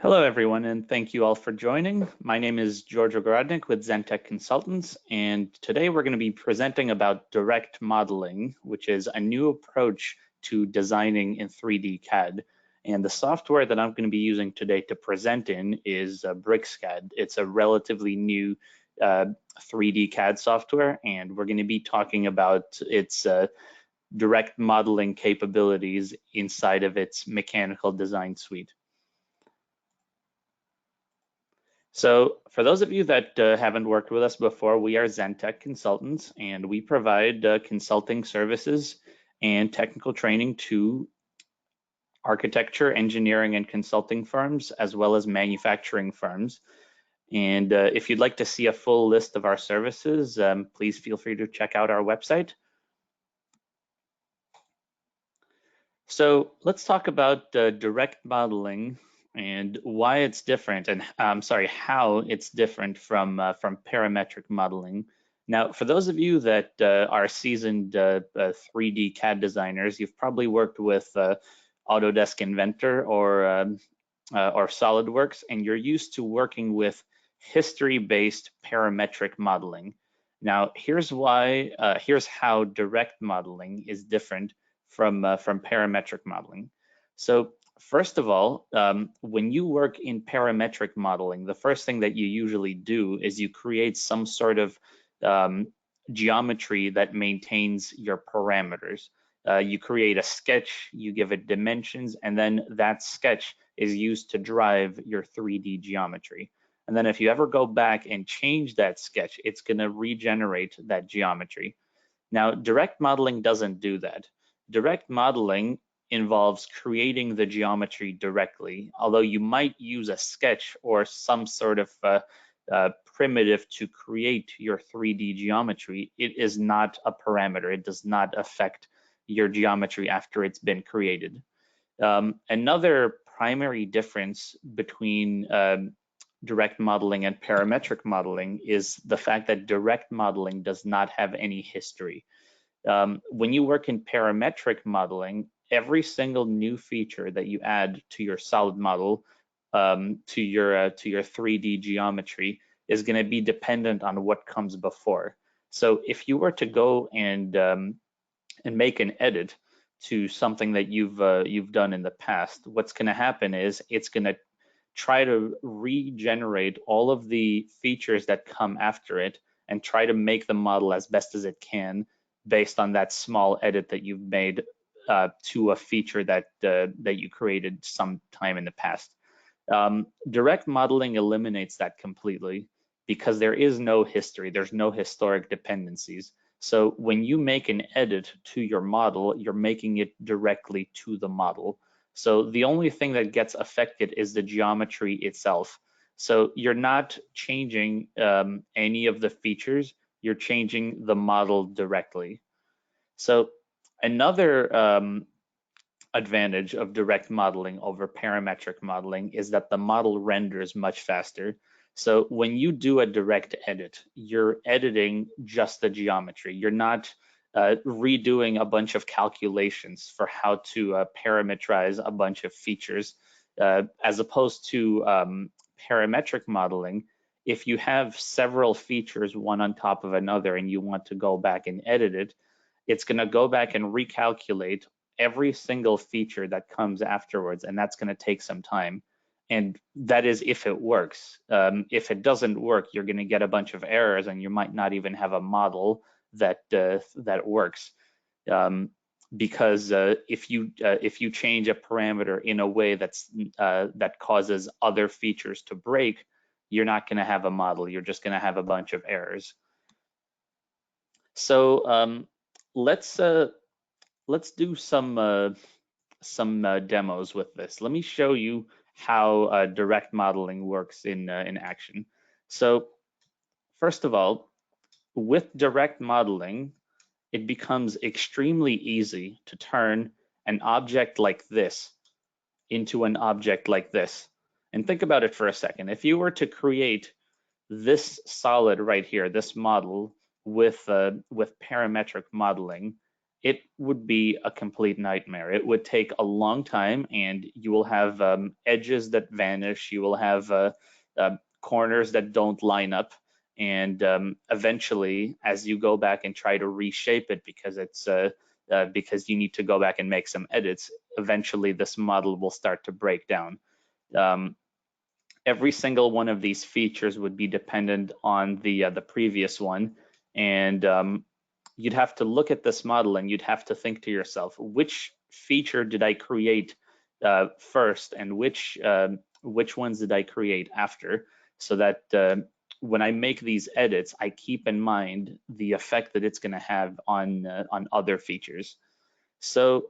Hello, everyone, and thank you all for joining. My name is George Ogrodnik with Zentech Consultants, and today we're going to be presenting about direct modeling, which is a new approach to designing in 3D CAD. And the software that I'm going to be using today to present in is BricsCAD. It's a relatively new 3D CAD software, and we're going to be talking about its direct modeling capabilities inside of its mechanical design suite. So for those of you that haven't worked with us before, we are Zentech Consultants, and we provide consulting services and technical training to architecture, engineering, and consulting firms, as well as manufacturing firms. And if you'd like to see a full list of our services, please feel free to check out our website. So let's talk about direct modeling and why it's different, and how it's different from parametric modeling. Now, for those of you that are seasoned 3D CAD designers, you've probably worked with Autodesk Inventor or SolidWorks, and you're used to working with history-based parametric modeling. Now, here's how direct modeling is different from parametric modeling. So first of all, when you work in parametric modeling, the first thing that you usually do is you create some sort of geometry that maintains your parameters. You create a sketch, you give it dimensions, and then that sketch is used to drive your 3D geometry. And then if you ever go back and change that sketch, it's going to regenerate that geometry. Now, direct modeling doesn't do that. Direct modeling involves creating the geometry directly, although you might use a sketch or some sort of primitive to create your 3D geometry. It is not a parameter. It does not affect your geometry after it's been created. Another primary difference between direct modeling and parametric modeling is the fact that direct modeling does not have any history. When you work in parametric modeling, every single new feature that you add to your solid model, to your 3D geometry, is going to be dependent on what comes before. So if you were to go and make an edit to something that you've done in the past, what's going to happen is it's going to try to regenerate all of the features that come after it and try to make the model as best as it can based on that small edit that you've made to a feature that you created some time in the past. Direct modeling eliminates that completely because there is no history, there's no historic dependencies. So when you make an edit to your model, you're making it directly to the model. So the only thing that gets affected is the geometry itself. So you're not changing any of the features, you're changing the model directly. So another advantage of direct modeling over parametric modeling is that the model renders much faster. So when you do a direct edit, you're editing just the geometry. You're not redoing a bunch of calculations for how to parametrize a bunch of features, as opposed to parametric modeling. If you have several features, one on top of another, and you want to go back and edit it, it's going to go back and recalculate every single feature that comes afterwards, and that's going to take some time. And that is if it works. If it doesn't work, you're going to get a bunch of errors, and you might not even have a model that works. Because if you change a parameter in a way that causes other features to break, you're not going to have a model. You're just going to have a bunch of errors. So let's do some demos with this. Let me show you how direct modeling works in action. So first of all, with direct modeling, it becomes extremely easy to turn an object like this into an object like this. And think about it for a second. If you were to create this solid right here, this model with parametric modeling, it would be a complete nightmare. It would take a long time, and you will have edges that vanish. You will have corners that don't line up, and eventually, as you go back and try to reshape it, because you need to go back and make some edits, eventually this model will start to break down. Every single one of these features would be dependent on the previous one, and you'd have to look at this model and you'd have to think to yourself, which feature did I create first, and which ones did I create after, so that when I make these edits, I keep in mind the effect that it's going to have on other features. So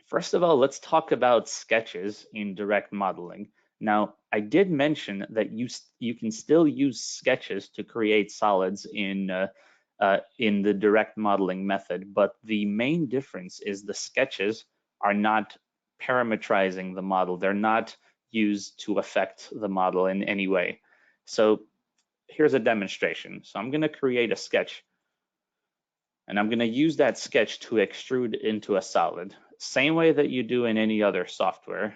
first of all, let's talk about sketches in direct modeling. Now, I did mention that you can still use sketches to create solids in the direct modeling method, but the main difference is the sketches are not parametrizing the model. They're not used to affect the model in any way. So here's a demonstration. So I'm going to create a sketch, and I'm going to use that sketch to extrude into a solid. Same way that you do in any other software.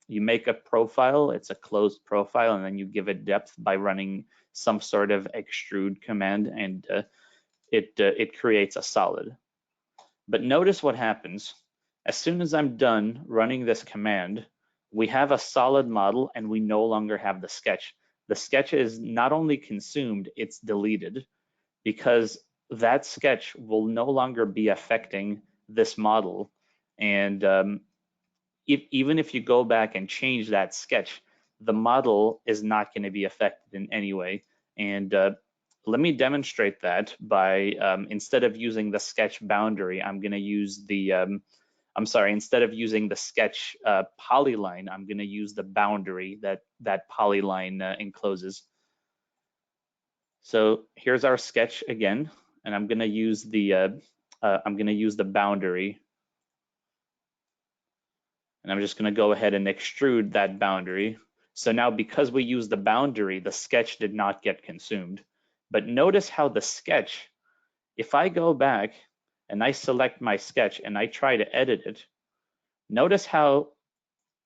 You make a profile, it's a closed profile, and then you give it depth by running some sort of extrude command, and it creates a solid. But notice what happens. As soon as I'm done running this command, we have a solid model and we no longer have the sketch. The sketch is not only consumed, it's deleted, because that sketch will no longer be affecting this model. And even if you go back and change that sketch, the model is not going to be affected in any way. And let me demonstrate that by, instead of using the sketch boundary, I'm going to use the, instead of using the sketch polyline, I'm going to use the boundary that polyline encloses. So here's our sketch again, and I'm going to use the boundary. And I'm just going to go ahead and extrude that boundary. So now, because we use the boundary, the sketch did not get consumed. But notice how the sketch, if I go back and I select my sketch and I try to edit it, notice how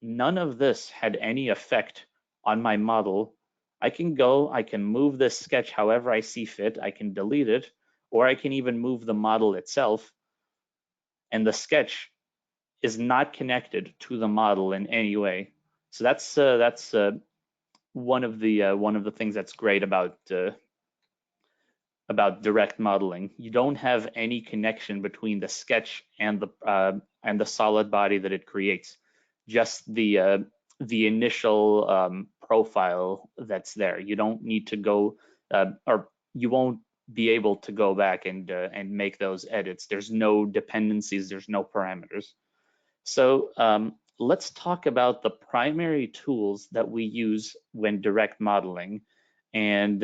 none of this had any effect on my model. I can move this sketch however I see fit. I can delete it, or I can even move the model itself, and the sketch is not connected to the model in any way. So that's one of the things that's great about direct modeling. You don't have any connection between the sketch and the solid body that it creates. Just the initial profile that's there. You don't need to go, or you won't be able to go back and make those edits. There's no dependencies. There's no parameters. So let's talk about the primary tools that we use when direct modeling, and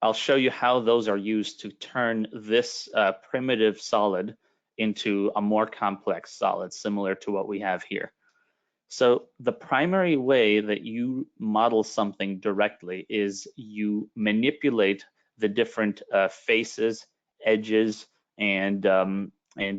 I'll show you how those are used to turn this primitive solid into a more complex solid, similar to what we have here. So the primary way that you model something directly is you manipulate the different faces, edges, and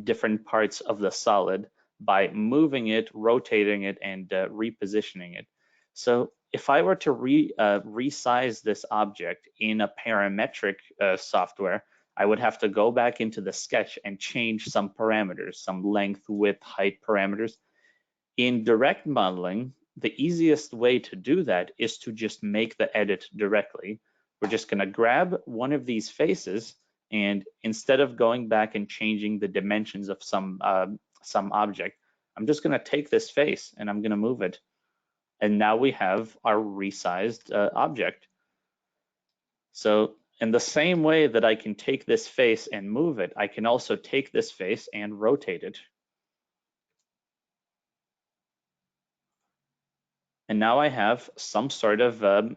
different parts of the solid by moving it, rotating it, and repositioning it. So if I were to resize this object in a parametric software, I would have to go back into the sketch and change some parameters, some length, width, height parameters. In direct modeling, the easiest way to do that is to just make the edit directly. We're just going to grab one of these faces, and instead of going back and changing the dimensions of some object, I'm just going to take this face and I'm going to move it. And now we have our resized object. So in the same way that I can take this face and move it, I can also take this face and rotate it. And now I have some sort of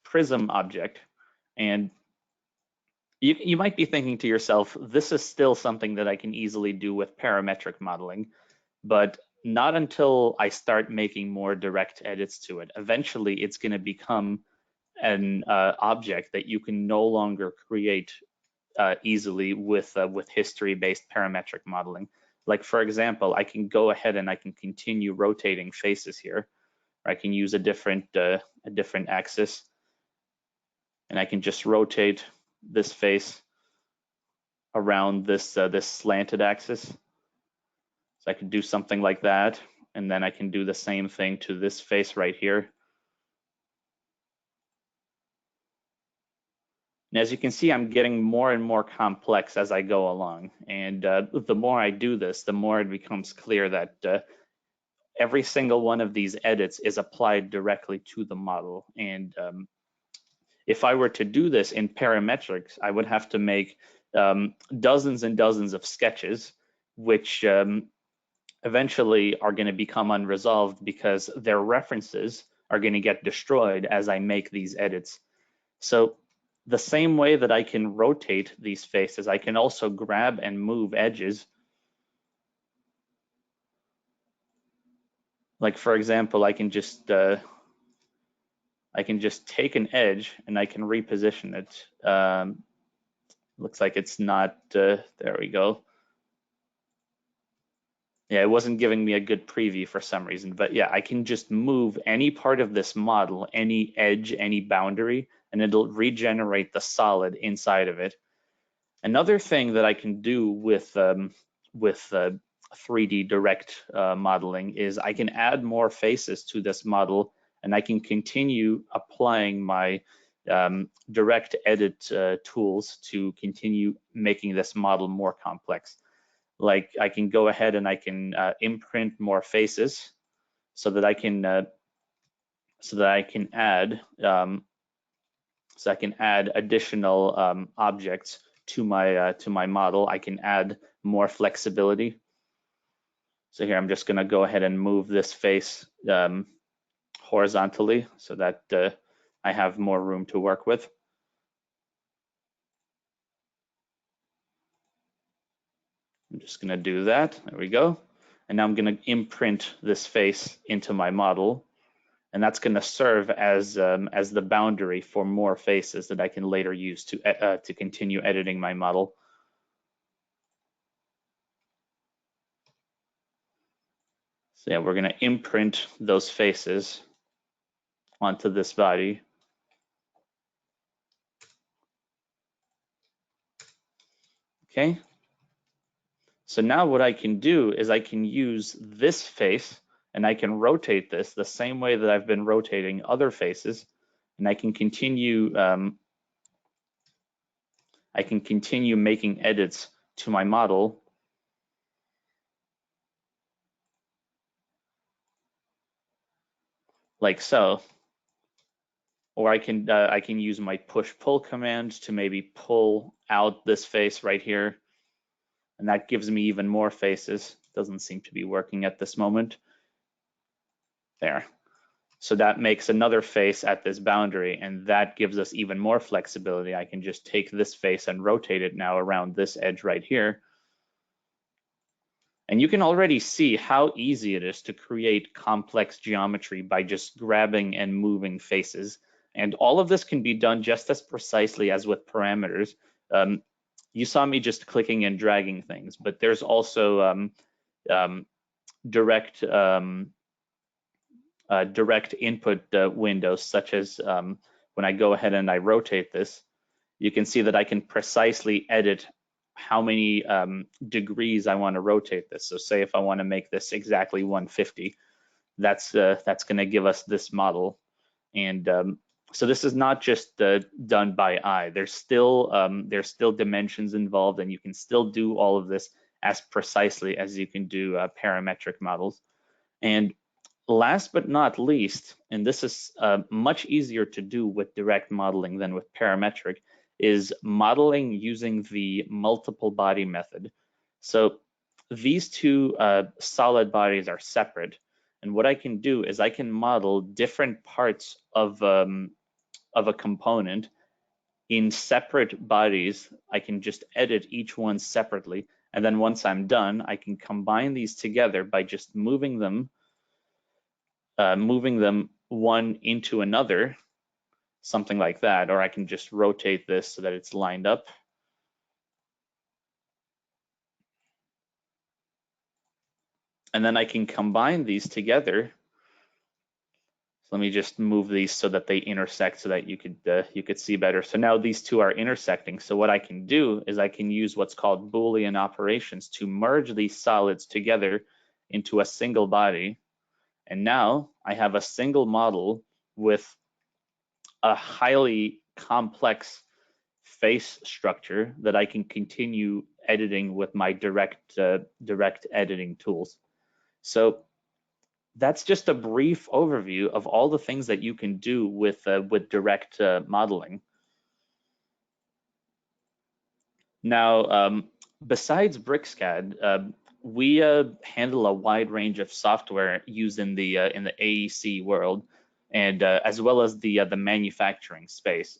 prism object. And you might be thinking to yourself, this is still something that I can easily do with parametric modeling, but not until I start making more direct edits to it. Eventually, it's going to become an object that you can no longer create easily with history-based parametric modeling. Like for example, I can go ahead and I can continue rotating faces here. Or I can use a different axis, and I can just rotate this face around this this slanted axis. So I could do something like that, and then I can do the same thing to this face right here. And as you can see, I'm getting more and more complex as I go along. And the more I do this, the more it becomes clear that every single one of these edits is applied directly to the model. And if I were to do this in parametrics, I would have to make dozens and dozens of sketches, which eventually are going to become unresolved because their references are going to get destroyed as I make these edits. So the same way that I can rotate these faces, I can also grab and move edges. Like for example, I can just take an edge and I can reposition it. Looks like it's not, there we go. Yeah, it wasn't giving me a good preview for some reason, but yeah, I can just move any part of this model, any edge, any boundary, and it'll regenerate the solid inside of it. Another thing that I can do with 3D direct modeling is I can add more faces to this model, and I can continue applying my direct edit tools to continue making this model more complex. Like I can go ahead and I can imprint more faces so that I can add additional objects to my model. I can add more flexibility. So here I'm just going to go ahead and move this face horizontally so that I have more room to work with. I'm just going to do that. There we go. And now I'm going to imprint this face into my model, and that's going to serve as the boundary for more faces that I can later use to continue editing my model. So yeah, we're going to imprint those faces onto this body. Okay. So now what I can do is I can use this face and I can rotate this the same way that I've been rotating other faces, and I can continue making edits to my model like so. Or I can use my push-pull command to maybe pull out this face right here, and that gives me even more faces. Doesn't seem to be working at this moment. There. So that makes another face at this boundary, and that gives us even more flexibility. I can just take this face and rotate it now around this edge right here. And you can already see how easy it is to create complex geometry by just grabbing and moving faces. And all of this can be done just as precisely as with parameters. You saw me just clicking and dragging things, but there's also direct input windows, such as when I go ahead and I rotate this, you can see that I can precisely edit how many degrees I want to rotate this. So say if I want to make this exactly 150, that's going to give us this model. And so this is not just done by eye. There's still dimensions involved, and you can still do all of this as precisely as you can do parametric models. And last but not least, and this is much easier to do with direct modeling than with parametric, is modeling using the multiple body method. So these two solid bodies are separate, and what I can do is I can model different parts of a component in separate bodies. I can just edit each one separately, and then once I'm done, I can combine these together by just moving them one into another, something like that, or I can just rotate this so that it's lined up. And then I can combine these together. So let me just move these so that they intersect so that you could see better. So now these two are intersecting. So what I can do is I can use what's called Boolean operations to merge these solids together into a single body. And now I have a single model with a highly complex face structure that I can continue editing with my direct editing tools. So that's just a brief overview of all the things that you can do with direct modeling. Now, besides BricsCAD, we handle a wide range of software used in the AEC world, and as well as the manufacturing space.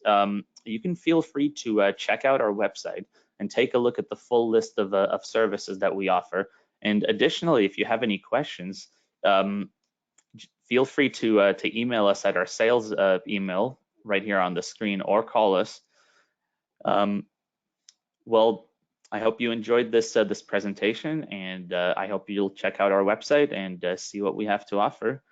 You can feel free to check out our website and take a look at the full list of services that we offer. And additionally, if you have any questions, feel free to email us at our sales email right here on the screen, or call us. Well, I hope you enjoyed this presentation, and I hope you'll check out our website and see what we have to offer.